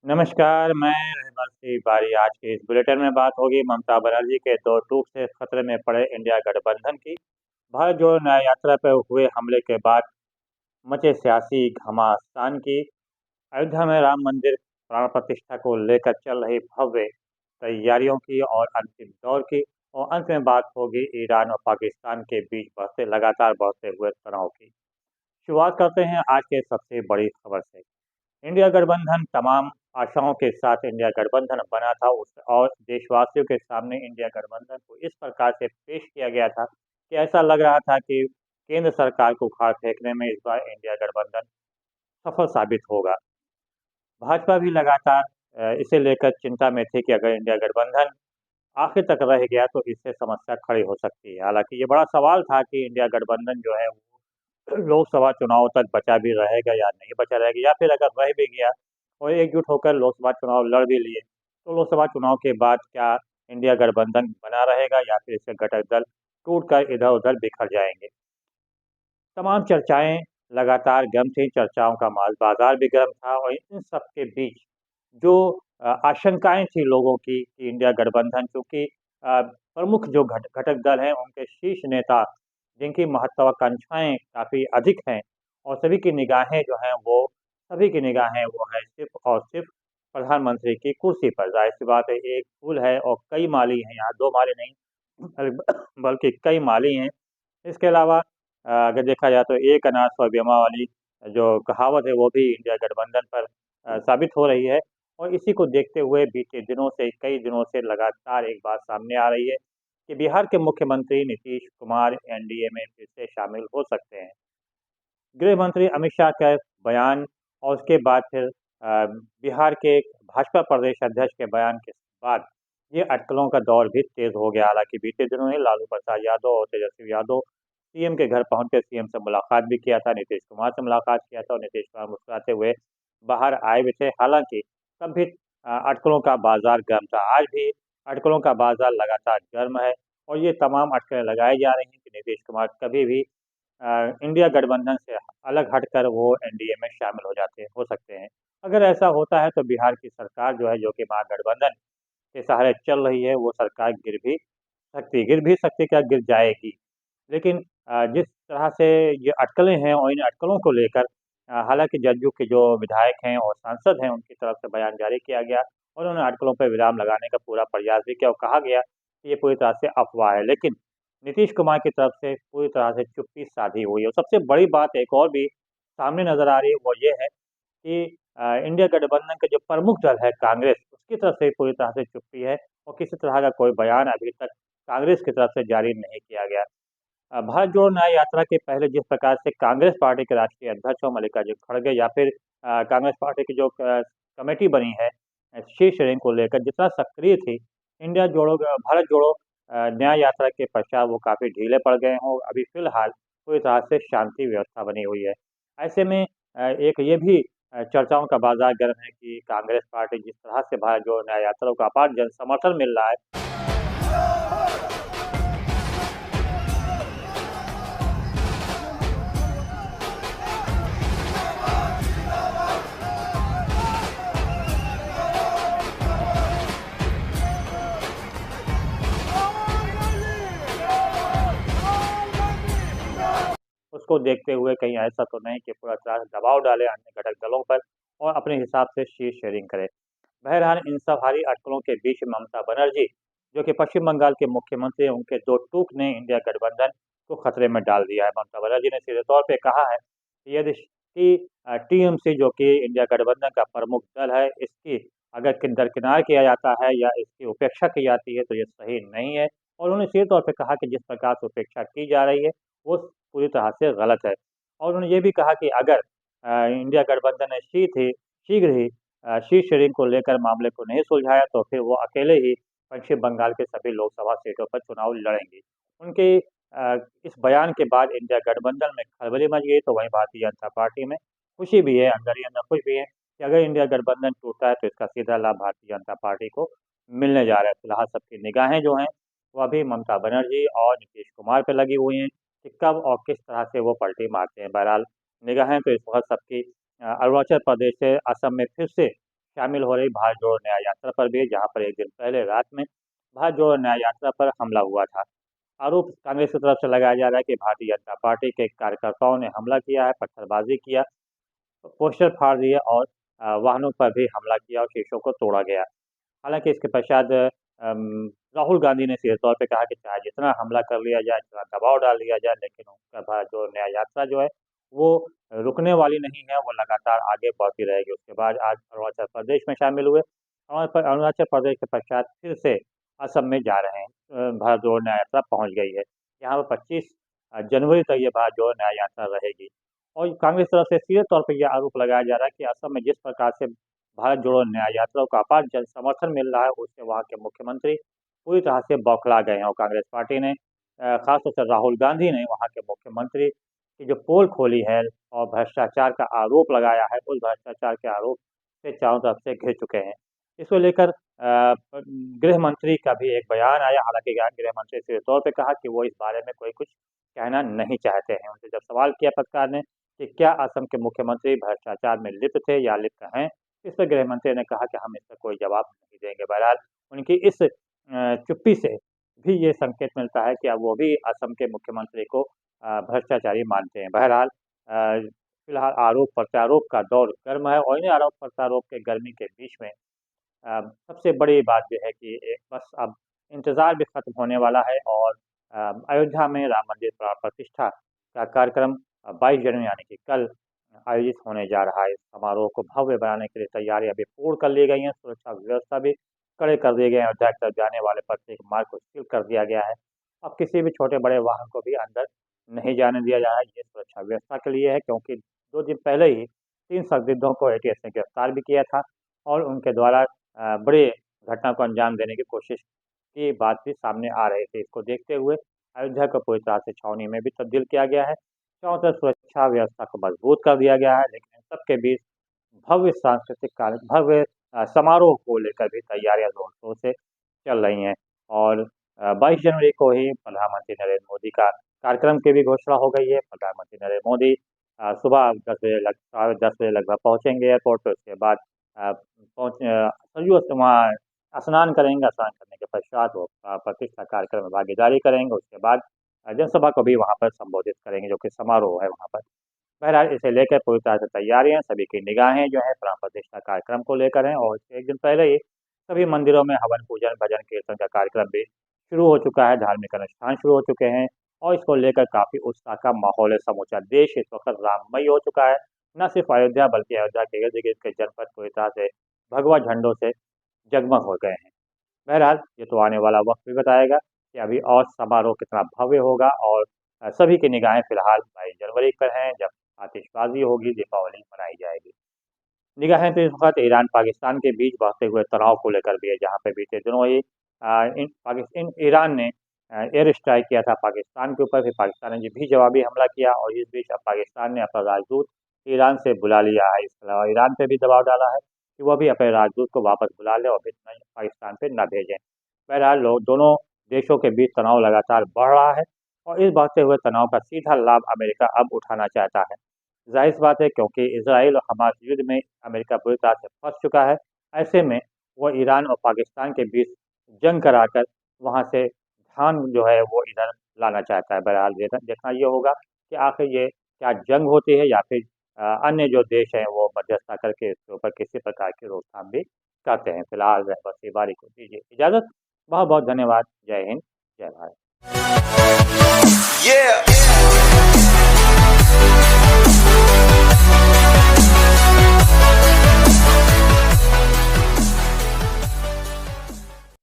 नमस्कार, मैं रहमान सिंह बारी। आज के इस बुलेटिन में बात होगी ममता बनर्जी के दो टूक से खतरे में पड़े इंडिया गठबंधन की। भारत जोड़ो न्याय यात्रा पर हुए हमले के बाद मचे सियासी घमासान की। अयोध्या में राम मंदिर प्राण प्रतिष्ठा को लेकर चल रही भव्य तैयारियों की और अंतिम दौर की। और अंत में बात होगी ईरान और पाकिस्तान के बीच लगातार बढ़ते हुए तनाव की। शुरुआत करते हैं आज के सबसे बड़ी खबर से। इंडिया गठबंधन तमाम आशाओं के साथ इंडिया गठबंधन बना था उस और देशवासियों के सामने इंडिया गठबंधन को इस प्रकार से पेश किया गया था कि ऐसा लग रहा था कि केंद्र सरकार को उखाड़ फेंकने में इस बार इंडिया गठबंधन सफल साबित होगा। भाजपा भी लगातार इसे लेकर चिंता में थी कि अगर इंडिया गठबंधन आखिर तक रह गया तो इससे समस्या खड़ी हो सकती है। हालांकि ये बड़ा सवाल था कि इंडिया गठबंधन जो है वो लोकसभा चुनाव तक बचा भी रहेगा या नहीं बचा रहेगा, या फिर अगर रह भी गया और एकजुट होकर लोकसभा चुनाव लड़ भी लिए तो लोकसभा चुनाव के बाद क्या इंडिया गठबंधन बना रहेगा या फिर इसके घटक दल टूट कर इधर उधर बिखर जाएंगे। तमाम चर्चाएं लगातार गर्म थी, चर्चाओं का माल बाजार भी गर्म था और इन सब के बीच जो आशंकाएं थी लोगों की कि इंडिया गठबंधन चूंकि प्रमुख जो घटक दल हैं उनके शीर्ष नेता जिनकी महत्वाकांक्षाएं काफ़ी अधिक हैं और सभी की निगाहें वो है सिर्फ और सिर्फ प्रधानमंत्री की कुर्सी पर। जाहिर सी बात है, एक फूल है और कई माली हैं, यहाँ दो माली नहीं बल्कि कई माली हैं। इसके अलावा अगर देखा जाए तो एक अनाज पर बीमा वाली जो कहावत है वो भी इंडिया गठबंधन पर साबित हो रही है। और इसी को देखते हुए बीते दिनों से कई दिनों से लगातार एक बात सामने आ रही है कि बिहार के मुख्यमंत्री नीतीश कुमार एनडीए में फिर से शामिल हो सकते हैं। गृह मंत्री अमित शाह का बयान और उसके बाद फिर बिहार के भाजपा प्रदेश अध्यक्ष के बयान के बाद ये अटकलों का दौर भी तेज हो गया। हालांकि बीते दिनों ही लालू प्रसाद यादव और तेजस्वी यादव सीएम के घर पहुंचकर सीएम से मुलाकात भी किया था, नीतीश कुमार से मुलाकात किया था और नीतीश कुमार मुस्कुराते हुए बाहर आए भी थे। हालांकि तब भी अटकलों का बाजार गर्म था। आज भी अटकलों का बाजार लगातार गर्म है और ये तमाम अटकलें लगाई जा रही हैं कि नीतीश कुमार कभी भी इंडिया गठबंधन से अलग हटकर वो एनडीए में शामिल हो सकते हैं। अगर ऐसा होता है तो बिहार की सरकार जो है, जो कि महागठबंधन के सहारे चल रही है, वो सरकार गिर भी सकती, क्या गिर जाएगी। लेकिन जिस तरह से ये अटकलें हैं और इन अटकलों को लेकर हालांकि जदयू के जो विधायक हैं और सांसद हैं उनकी तरफ से बयान जारी किया गया और उन्होंने अटकलों पर विराम लगाने का पूरा प्रयास भी किया और कहा गया कि ये पूरी तरह से अफवाह है। लेकिन नीतीश कुमार की तरफ से पूरी तरह से चुप्पी साधी हुई है। और सबसे बड़ी बात एक और भी सामने नजर आ रही है, वो ये है कि इंडिया गठबंधन का जो प्रमुख दल है कांग्रेस, उसकी तरफ से पूरी तरह से चुप्पी है और किसी तरह का कोई बयान अभी तक कांग्रेस की तरफ से जारी नहीं किया गया। भारत जोड़ो न्याय यात्रा के पहले जिस प्रकार से कांग्रेस पार्टी के राष्ट्रीय अध्यक्ष हो मल्लिकार्जुन खड़गे या फिर कांग्रेस पार्टी की जो कमेटी बनी है शीर्ष रैंक को लेकर जितना सक्रिय थी, भारत जोड़ो न्याय यात्रा के पश्चात वो काफ़ी ढीले पड़ गए हों। अभी फिलहाल पूरी तरह से शांति व्यवस्था बनी हुई है। ऐसे में एक ये भी चर्चाओं का बाजार गर्म है कि कांग्रेस पार्टी जिस तरह से भारत जोड़ो न्याय यात्रा को अपार जन समर्थन मिल रहा है। उसको देखते हुए कहीं ऐसा तो नहीं कि पूरा तरह से दबाव डाले अन्य घटक दलों पर और अपने हिसाब से शीट शेयरिंग करे। बहरहाल इन सब भारी अटकलों के बीच ममता बनर्जी जो कि पश्चिम बंगाल के मुख्यमंत्री हैं, उनके दो टूक ने इंडिया गठबंधन को खतरे में डाल दिया है। ममता बनर्जी ने सीधे तौर पे कहा है कि यदि टीएमसी जो कि इंडिया गठबंधन का प्रमुख दल है, इसकी अगर दरकिनार किया जाता है या इसकी उपेक्षा की जाती है तो ये सही नहीं है। और उन्होंने सीधे तौर पे कहा कि जिस प्रकार से उपेक्षा की जा रही है वो पूरी तरह से गलत है। और उन्होंने ये भी कहा कि अगर इंडिया गठबंधन ने शीघ्र ही शीर्ष को लेकर मामले को नहीं सुलझाया तो फिर वो अकेले ही पश्चिम बंगाल के सभी लोकसभा सीटों पर चुनाव लड़ेंगे। उनके इस बयान के बाद इंडिया गठबंधन में खलबली मच गई, तो वहीं भारतीय जनता पार्टी में खुशी भी है, अंदर ही अंदर खुश भी है कि अगर इंडिया गठबंधन टूटता है तो इसका सीधा लाभ भारतीय जनता पार्टी को मिलने जा रहा है। फिलहाल सबकी निगाहें जो हैं वो अभी ममता बनर्जी और नीतीश कुमार पे लगी हुई हैं कि कब और किस तरह से वो पलटी मारते हैं। बहरहाल निगाहें तो इस वक्त सबकी अरुणाचल प्रदेश से असम में फिर से शामिल हो रही भारत जोड़ो न्याय यात्रा पर भी, जहाँ पर एक दिन पहले रात में भारत जोड़ो न्याय यात्रा पर हमला हुआ था। आरोप कांग्रेस की तरफ से लगाया जा रहा है कि भारतीय जनता पार्टी के कार्यकर्ताओं ने हमला किया है, पत्थरबाजी किया, पोस्टर फाड़ दिए और वाहनों पर भी हमला किया और शीशों को तोड़ा गया। हालाँकि इसके पश्चात राहुल गांधी ने सीधे तौर पे कहा कि चाहे जितना हमला कर लिया जाए, जितना दबाव डाल दिया जाए, लेकिन उनका भारत जोड़ो न्याय यात्रा जो है, वो रुकने वाली नहीं है, वो लगातार आगे बढ़ती रहेगी। उसके बाद आज अरुणाचल प्रदेश में शामिल हुए। अरुणाचल प्रदेश के पश्चात फिर से असम में जा रहे हैं। भारत जोड़ो न्याय यात्रा पहुँच गई है। यहाँ पर 25 जनवरी तक ये भारत जोड़ो न्याय यात्रा रहेगी। और कांग्रेस तरफ से सीधे तौर पे ये आरोप लगाया जा रहा है कि असम में जिस प्रकार से भारत जोड़ो न्याय यात्रा को अपार जन समर्थन मिल रहा है, उससे वहाँ के मुख्यमंत्री पूरी तरह से बौखला गए हैं और कांग्रेस पार्टी ने खासतौर से राहुल गांधी ने वहाँ के मुख्यमंत्री की जो पोल खोली है और भ्रष्टाचार का आरोप लगाया है, उस भ्रष्टाचार के आरोप से चारों तरफ से घिर चुके हैं। इसको लेकर गृह मंत्री का भी एक बयान आया। हालांकि गृह मंत्री सीधे तौर पे कहा कि वो इस बारे में कोई कुछ कहना नहीं चाहते हैं। उनसे जब सवाल किया पत्रकार ने कि क्या असम के मुख्यमंत्री भ्रष्टाचार में लिप्त थे या लिप्त हैं, इस पर गृह मंत्री ने कहा कि हम इसका कोई जवाब नहीं देंगे। बहरहाल उनकी इस चुप्पी से भी ये संकेत मिलता है कि अब वो भी असम के मुख्यमंत्री को भ्रष्टाचारी मानते हैं। बहरहाल फिलहाल आरोप प्रत्यारोप का दौर गर्म है और इन्हीं आरोप प्रत्यारोप के गर्मी के बीच में सबसे बड़ी बात ये है कि बस अब इंतज़ार भी खत्म होने वाला है और अयोध्या में राम मंदिर प्राण प्रतिष्ठा का कार्यक्रम 22 जनवरी यानी कि कल आयोजित होने जा रहा है। इस समारोह को भव्य बनाने के लिए तैयारियां भी पूर्ण कर ली गई हैं। सुरक्षा व्यवस्था भी कड़े कर दिए गए हैं। अयोध्या की तरफ जाने वाले प्रत्येक मार्ग को सील कर दिया गया है। अब किसी भी छोटे बड़े वाहन को भी अंदर नहीं जाने दिया जा रहा है। ये सुरक्षा व्यवस्था के लिए है, क्योंकि 2 दिन पहले ही 3 संदिग्धों को एटीएस ने गिरफ्तार भी किया था और उनके द्वारा बड़े घटना को अंजाम देने की कोशिश की बात भी सामने आ रही थी। इसको देखते हुए अयोध्या को पूरी तरह से छावनी में भी तब्दील किया गया है। चारों तरफ सुरक्षा व्यवस्था को मजबूत कर दिया गया है, लेकिन इन सबके बीच भव्य सांस्कृतिक भव्य समारोह को लेकर भी तैयारियां जोर शोर से चल रही हैं। और 22 जनवरी को ही प्रधानमंत्री नरेंद्र मोदी का कार्यक्रम की भी घोषणा हो गई है। प्रधानमंत्री नरेंद्र मोदी सुबह 10 बजे लगभग पहुंचेंगे एयरपोर्ट पे। उसके बाद सरयू वहाँ स्नान करेंगे। स्नान करने के पश्चात वो प्रतिष्ठा कार्यक्रम में भागीदारी करेंगे। उसके बाद जनसभा को भी वहाँ पर संबोधित करेंगे, जो कि समारोह है वहाँ पर। बहरहाल इसे लेकर पूरी तरह से तैयारियां, सभी की निगाहें जो है प्राण प्रतिष्ठा कार्यक्रम को लेकर हैं और इसके एक दिन पहले ही सभी मंदिरों में हवन पूजन भजन कीर्तन का कार्यक्रम भी शुरू हो चुका है। धार्मिक अनुष्ठान शुरू हो चुके हैं और इसको लेकर काफ़ी उत्साह का माहौल है। समूचा देश इस वक्त राममय हो चुका है। न सिर्फ अयोध्या बल्कि अयोध्या के इर्द गिर्द के जनपद पूरी तरह से भगवा झंडों से जगमग हो गए हैं। बहरहाल ये तो आने वाला वक्त भी बताएगा कि अभी और समारोह कितना भव्य होगा। और सभी की निगाहें फिलहाल 22 जनवरी पर हैं, जब आतिशबाजी होगी, दीपावली मनाई जाएगी। निगाहें तो इस वक्त ईरान पाकिस्तान के बीच बढ़ते हुए तनाव को लेकर भी है, जहाँ पे बीते दिनों ही ईरान ने एयर स्ट्राइक किया था पाकिस्तान के ऊपर। फिर पाकिस्तान ने भी जवाबी हमला किया और इस बीच अब पाकिस्तान ने अपना राजदूत ईरान से बुला लिया है। इसके अलावा ईरान पे भी दबाव डाला है कि वह भी अपने राजदूत को वापस बुला ले और फिर पाकिस्तान पे न भेजें। बहरहाल लोग दोनों देशों के बीच तनाव लगातार बढ़ रहा है और इस बढ़ते हुए तनाव का सीधा लाभ अमेरिका अब उठाना चाहता है। ज़ाहिर-सी बात है, क्योंकि इज़राइल और हमास युद्ध में अमेरिका बुरी तरह से फँस चुका है। ऐसे में वो ईरान और पाकिस्तान के बीच जंग कराकर वहाँ से ध्यान जो है वो इधर लाना चाहता है। बहरहाल देखना ये होगा कि आखिर ये क्या जंग होती है या फिर अन्य जो देश हैं वो मध्यस्थता करके इसके ऊपर किसी प्रकार की रोकथाम भी करते हैं। फिलहाल बस बारी को दीजिए इजाज़त। बहुत-बहुत धन्यवाद। जय हिंद, जय भारत। Yeah.